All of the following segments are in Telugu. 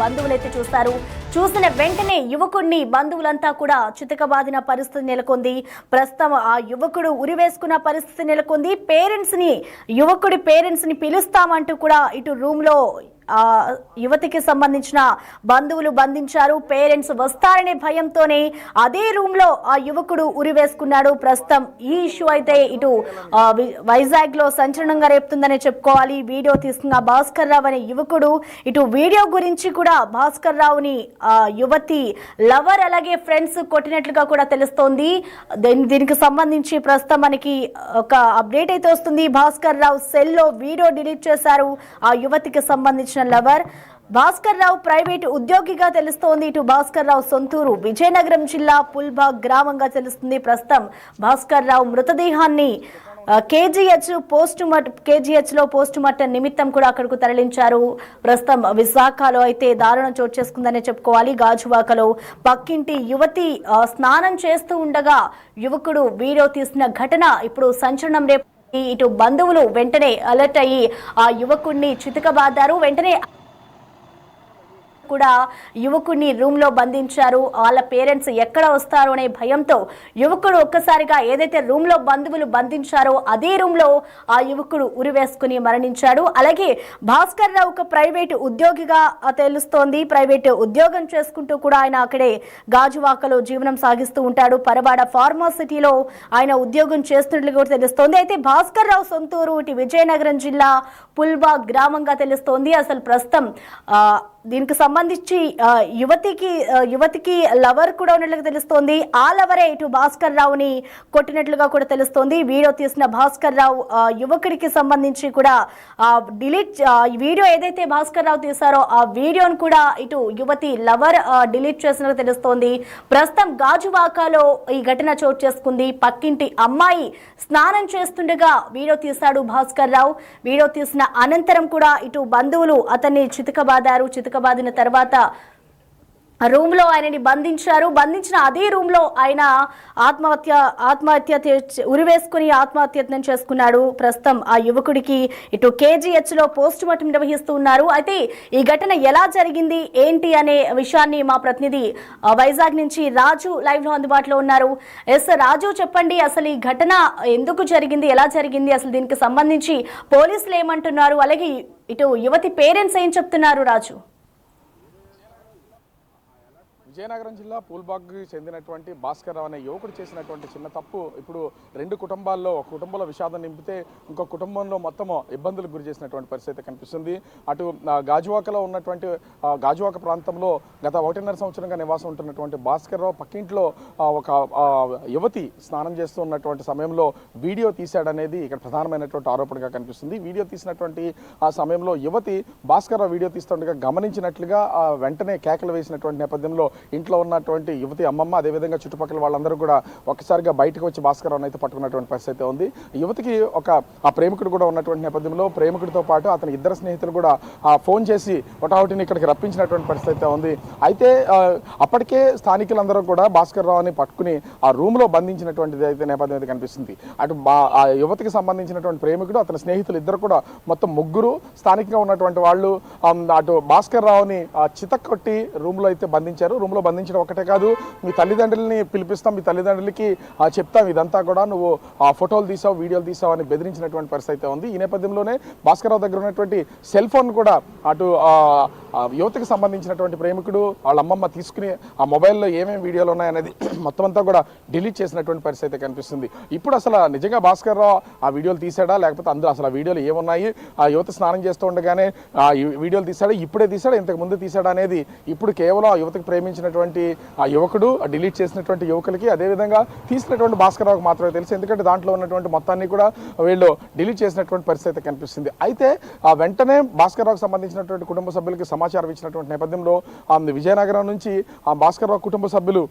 బంధువులైతే చూస్తారు. చూసిన వెంటనే యువకుడిని బంధువులంతా కూడా చితకబాదిన పరిస్థితి నెలకొంది. ప్రస్తుతం ఆ యువకుడు ఉరివేసుకున్న పరిస్థితి నెలకొంది. యువకుడి పేరెంట్స్ ని పిలుస్తామంటూ కూడా ఇటు రూమ్ లో యువతికి సంబంధించిన బంధువులు బంధించారు. పేరెంట్స్ వస్తారనే భయంతోనే అదే రూమ్ లో ఆ యువకుడు ఉరివేసుకున్నాడు. ప్రస్తుతం ఈ ఇష్యూ అయితే ఇటు వైజాగ్ లో సంచలనంగా రేపుతుందనే చెప్పుకోవాలి. వీడియో తీసుకున్న భాస్కర్ రావు అనే యువకుడు ఇటు వీడియో గురించి కూడా భాస్కర్ రావుని యువతి లవర్ అలాగే ఫ్రెండ్స్ కొట్టినట్లుగా కూడా తెలుస్తోంది. దీనికి సంబంధించి ప్రస్తుతం మనకి ఒక అప్డేట్ అయితే వస్తుంది. భాస్కర్ రావు సెల్ లో వీడియో డిలీట్ చేశారు ఆ యువతికి సంబంధించిన లవర్. భాస్కర్ రావు ప్రైవేట్ ఉద్యోగిగా తెలుస్తోంది. ఇటు భాస్కర్ రావు సొంతూరు విజయనగరం జిల్లా పుల్బాగ్ గ్రామంగా తెలుస్తుంది. ప్రస్తుతం భాస్కర్ రావు మృతదేహాన్ని కేజీహెచ్ లో పోస్ట్ మార్టం నిమిత్తం కూడా అక్కడకు తరలించారు. ప్రస్తుతం విశాఖలో అయితే దారుణం చోటు చేసుకుందనే చెప్పుకోవాలి. గాజువాకలో పక్కింటి యువతి స్నానం చేస్తూ ఉండగా యువకుడు వీడియో తీసిన ఘటన ఇప్పుడు సంచలనం రేపు. ఇటు బంధువులు వెంటనే అలర్ట్ అయ్యి ఆ యువకుడిని చితకబాదారు. వెంటనే కూడా యువకుడిని రూమ్ లో బంధించారు. వాళ్ళ పేరెంట్స్ ఎక్కడ వస్తారో అనే భయంతో యువకుడు ఒక్కసారిగా ఏదైతే రూమ్ లో బంధువులు బంధించారో అదే రూమ్ లో ఆ యువకుడు ఉరివేసుకుని మరణించాడు. అలాగే భాస్కర్ రావు ఒక ప్రైవేట్ ఉద్యోగిగా తెలుస్తోంది. ప్రైవేట్ ఉద్యోగం చేసుకుంటూ కూడా ఆయన అక్కడే గాజువాకలో జీవనం సాగిస్తూ ఉంటాడు. పరవాడ ఫార్మాసిటీలో ఆయన ఉద్యోగం చేస్తున్నట్లు కూడా తెలుస్తోంది. అయితే భాస్కర్ రావు సొంతూరు ఇటు విజయనగరం జిల్లా పుల్బాగ్ గ్రామంగా తెలుస్తోంది. అసలు ప్రస్తుతం దీనికి సంబంధించి యువతికి లవర్ కూడా ఉన్నట్లుగా తెలుస్తోంది. ఆ లవరే ఇటు భాస్కర్ రావుని కొట్టినట్లుగా కూడా తెలుస్తోంది. వీడియో తీసిన భాస్కర్ రావు యువకుడికి సంబంధించి కూడా వీడియో ఏదైతే భాస్కర్ రావు తీశారో ఆ వీడియోను కూడా ఇటు యువతి లవర్ డిలీట్ చేసినట్లుగా తెలుస్తోంది. ప్రస్తుతం గాజువాకలో ఈ ఘటన చోటు చేసుకుంది. పక్కింటి అమ్మాయి స్నానం చేస్తుండగా వీడియో తీశాడు భాస్కర్ రావు. వీడియో తీసిన అనంతరం కూడా ఇటు బంధువులు అతన్ని చితకబాదారు. చితకబాదిన తర్వాత రూమ్ లో ఆయనని బంధించిన అదే రూమ్ లో ఆయన ఆత్మహత్య ఉరివేసుకుని ఆత్మహత్యత్నం చేసుకున్నాడు. ప్రస్తుతం ఆ యువకుడికి ఇటు కేజీహెచ్ లో పోస్ట్ మార్టం నిర్వహిస్తూ ఉన్నారు. అయితే ఈ ఘటన ఎలా జరిగింది ఏంటి అనే విషయాన్ని మా ప్రతినిధి వైజాగ్ నుంచి రాజు లైవ్ లో అందుబాటులో ఉన్నారు. రాజు, చెప్పండి, అసలు ఈ ఘటన ఎందుకు జరిగింది, ఎలా జరిగింది, అసలు దీనికి సంబంధించి పోలీసులు ఏమంటున్నారు, అలాగే ఇటు యువతి పేరెంట్స్ ఏం చెప్తున్నారు? రాజు, విజయనగరం జిల్లా పూల్బాగ్కి చెందినటువంటి భాస్కర్ రావు అనే యువకుడు చేసినటువంటి చిన్న తప్పు ఇప్పుడు రెండు కుటుంబాల్లో, ఒక కుటుంబంలో విషాదం నింపితే ఇంకో కుటుంబంలో మొత్తం ఇబ్బందులకు గురి చేసినటువంటి పరిస్థితి కనిపిస్తుంది. అటు గాజువాకలో ఉన్నటువంటి గాజువాక ప్రాంతంలో గత 1.5 సంవత్సరంగా నివాసం ఉంటున్నటువంటి భాస్కర్ రావు పక్కింట్లో ఒక యువతి స్నానం చేస్తూ ఉన్నటువంటి సమయంలో వీడియో తీశాడనేది ఇక్కడ ప్రధానమైనటువంటి ఆరోపణగా కనిపిస్తుంది. వీడియో తీసినటువంటి ఆ సమయంలో యువతి భాస్కర్ రావు వీడియో తీస్తుండగా గమనించినట్లుగా వెంటనే కేకలు వేసినటువంటి నేపథ్యంలో ఇంట్లో ఉన్నటువంటి యువతి అమ్మమ్మ, అదేవిధంగా చుట్టుపక్కల వాళ్ళందరూ కూడా ఒక్కసారిగా బయటకు వచ్చి భాస్కర్ రావును అయితే పట్టుకున్నటువంటి పరిస్థితి ఉంది. యువతికి ఆ ప్రేమికుడు కూడా ఉన్నటువంటి నేపథ్యంలో ప్రేమికుడితో పాటు అతని ఇద్దరు స్నేహితులు కూడా ఫోన్ చేసి ఒకటిని ఇక్కడికి రప్పించినటువంటి పరిస్థితి ఉంది. అయితే అప్పటికే స్థానికులందరూ కూడా భాస్కర్ రావుని పట్టుకుని ఆ రూమ్లో బంధించినటువంటిది అయితే నేపథ్యం అయితే కనిపిస్తుంది. అటు ఆ యువతికి సంబంధించినటువంటి ప్రేమికుడు, అతని స్నేహితులు ఇద్దరు కూడా మొత్తం ముగ్గురు స్థానికంగా ఉన్నటువంటి వాళ్ళు అటు భాస్కర్ రావుని చితక్కొట్టి రూమ్లో అయితే బంధించారు. రూమ్లో బంధించడం ఒకటే కాదు, మీ తల్లిదండ్రులని పిలిపిస్తాం, మీ తల్లిదండ్రులకి చెప్తాం, ఇదంతా కూడా నువ్వు ఫోటోలు తీసావు, వీడియోలు తీసావు అని బెదిరించినటువంటి పరిస్థితి ఉంది. ఈ నేపథ్యంలోనే భాస్కర్ రావు దగ్గర ఉన్నటువంటి సెల్ ఫోన్ కూడా అటు యువతకు సంబంధించినటువంటి ప్రేమికుడు వాళ్ళ అమ్మమ్మ తీసుకుని ఆ మొబైల్లో ఏమేమి వీడియోలు ఉన్నాయనేది మొత్తం అంతా కూడా డిలీట్ చేసినటువంటి పరిస్థితి కనిపిస్తుంది. ఇప్పుడు అసలు నిజంగా భాస్కర్ రావు ఆ వీడియోలు తీసాడా, లేకపోతే అందులో అసలు ఆ వీడియోలు ఏమున్నాయి, ఆ యువత స్నానం చేస్తూ ఉండగానే ఆ వీడియోలు తీసాడా, ఇప్పుడే తీసాడా, ఇంతకు ముందు తీసాడా అనేది ఇప్పుడు కేవలం ఆ యువతకు ప్రేమించినటువంటి ఆ యువకుడు, డిలీట్ చేసినటువంటి యువకులకి, అదేవిధంగా తీసినటువంటి భాస్కర్ రావుకి మాత్రమే తెలుసు. ఎందుకంటే దాంట్లో ఉన్నటువంటి మొత్తాన్ని కూడా వీళ్ళు డిలీట్ చేసినటువంటి పరిస్థితి కనిపిస్తుంది. అయితే ఆ వెంటనే భాస్కర్ రావుకి సంబంధించినటువంటి కుటుంబ సభ్యులకి సమాచారం ఇచ్చినటువంటి నేపథ్యంలో విజయనగరం నుంచి ఆ భాస్కర్ రావు కుటుంబ సభ్యులు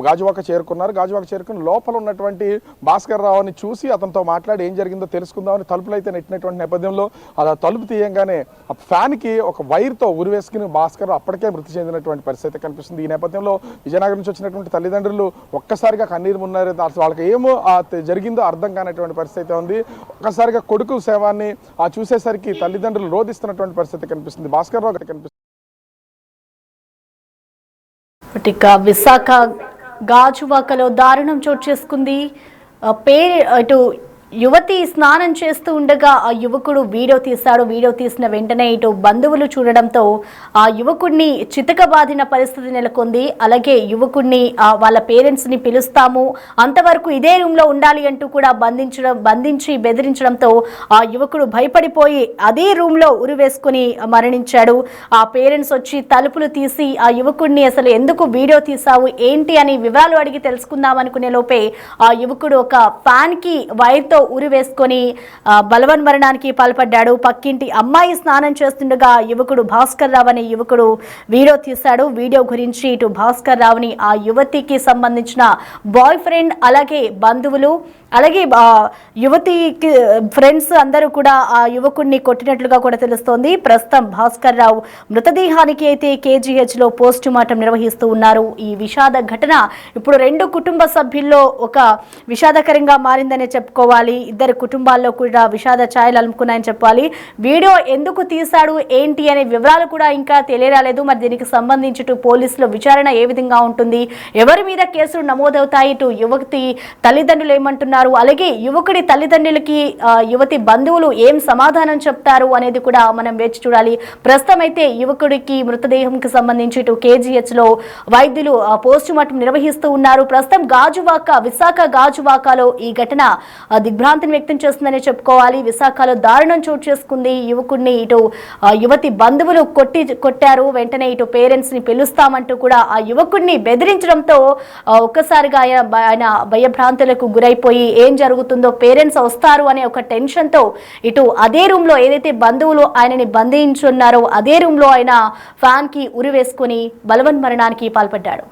గాజువాక చేరుకున్నారు. గాజువాక చేరుకుని లోపల ఉన్నటువంటి భాస్కర్ రావుని చూసి అతనితో మాట్లాడి ఏం జరిగిందో తెలుసుకుందామని తలుపులు అయితే నెట్టినటువంటి నేపథ్యంలో అలా తలుపు తీయంగానే ఆ ఫ్యాన్కి ఒక వైర్తో ఉరివేసుకుని భాస్కర్ అప్పటికే మృతి చెందినటువంటి పరిస్థితి కనిపిస్తుంది. ఈ నేపథ్యంలో విజయనగరం నుంచి వచ్చినటువంటి తల్లిదండ్రులు ఒక్కసారిగా కన్నీరు మున్నారు. వాళ్ళకి ఏమో జరిగిందో అర్థం కానటువంటి పరిస్థితి ఉంది. ఒక్కసారిగా కొడుకు సేవాన్ని చూసేసరికి తల్లిదండ్రులు రోధిస్తున్నటువంటి పరిస్థితి కనిపిస్తుంది. భాస్కర్ రావు కనిపిస్తుంది. ఇక విశాఖ గాజువాకలో దారుణం చోటు చేసుకుంది. ఇటు యువతి స్నానం చేస్తూ ఉండగా ఆ యువకుడు వీడియో తీశాడు. వీడియో తీసిన వెంటనే ఇటు బంధువులు చూడడంతో ఆ యువకుడిని చితకబాదిన పరిస్థితి నెలకొంది. అలాగే యువకుడిని వాళ్ళ పేరెంట్స్ ని పిలుస్తాము, అంతవరకు ఇదే రూమ్ లో ఉండాలి అంటూ కూడా బంధించి బెదిరించడంతో ఆ యువకుడు భయపడిపోయి అదే రూమ్ లో ఉరివేసుకుని మరణించాడు. ఆ పేరెంట్స్ వచ్చి తలుపులు తీసి ఆ యువకుడిని అసలు ఎందుకు వీడియో తీసావు ఏంటి అని వివరాలు అడిగి తెలుసుకుందాం అనుకునే లోపే ఆ యువకుడు ఒక ఫ్యాన్ కి వైర్తో ఉరి వేసుకొని బలవన్మరణానికి పాల్పడ్డాడు. పక్కింటి అమ్మాయి స్నానం చేస్తుండగా యువకుడు భాస్కర్ రావు అనే యువకుడు వీడియో తీశాడు. వీడియో గురించి ఇటు భాస్కర్ రావుని ఆ యువతికి సంబంధించిన బాయ్ ఫ్రెండ్, అలాగే బంధువులు, అలాగే యువతికి ఫ్రెండ్స్ అందరూ కూడా ఆ యువకుడిని కొట్టినట్లుగా కూడా తెలుస్తోంది. ప్రస్తుతం భాస్కర్ రావు మృతదేహానికి అయితే KGH లో పోస్ట్ మార్టం నిర్వహిస్తూ ఉన్నారు. ఈ విషాద ఘటన ఇప్పుడు రెండు కుటుంబ సభ్యుల్లో ఒక విషాదకరంగా మారిందనే చెప్పుకోవాలి. ఇద్దరు కుటుంబాల్లో కూడా విషాద ఛాయలు అలుముకున్నాయని చెప్పాలి. వీడియో ఎందుకు తీశాడు ఏంటి అనే వివరాలు కూడా ఇంకా తెలియరాలేదు. మరి దీనికి సంబంధించి ఇటు పోలీసుల విచారణ ఏ విధంగా ఉంటుంది, ఎవరి మీద కేసులు నమోదవుతాయి, ఇటు యువతి తల్లిదండ్రులు ఏమంటున్నారు, అలాగే యువకుడి తల్లిదండ్రులకి యువతి బంధువులు ఏం సమాధానం చెప్తారు అనేది కూడా మనం వేచి చూడాలి. ప్రస్తుతం అయితే యువకుడికి మృతదేహంకి సంబంధించి ఇటు KGH లో వైద్యులు పోస్ట్ మార్టం నిర్వహిస్తూ ఉన్నారు. ప్రస్తుతం విశాఖ గాజువాకలో ఈ ఘటన దిగ్భ్రాంతిని వ్యక్తం చేస్తుందని చెప్పుకోవాలి. విశాఖలో దారుణం చోటు చేసుకుంది. యువకుడిని ఇటు యువతి బంధువులు కొట్టారు. వెంటనే ఇటు పేరెంట్స్ ని పిలుస్తామంటూ కూడా ఆ యువకుడిని బెదిరించడంతో ఒక్కసారిగా ఆయన భయభ్రాంతులకు గురైపోయి ఏం జరుగుతుందో, పేరెంట్స్ వస్తారు అనే ఒక టెన్షన్ తో ఇటు అదే రూమ్ లో ఏదైతే బంధువులు ఆయనని బంధించున్నారో అదే రూమ్ లో ఆయన ఫ్యాన్ కి ఉరి వేసుకుని బలవన్మరణానికి పాల్పడ్డాడు.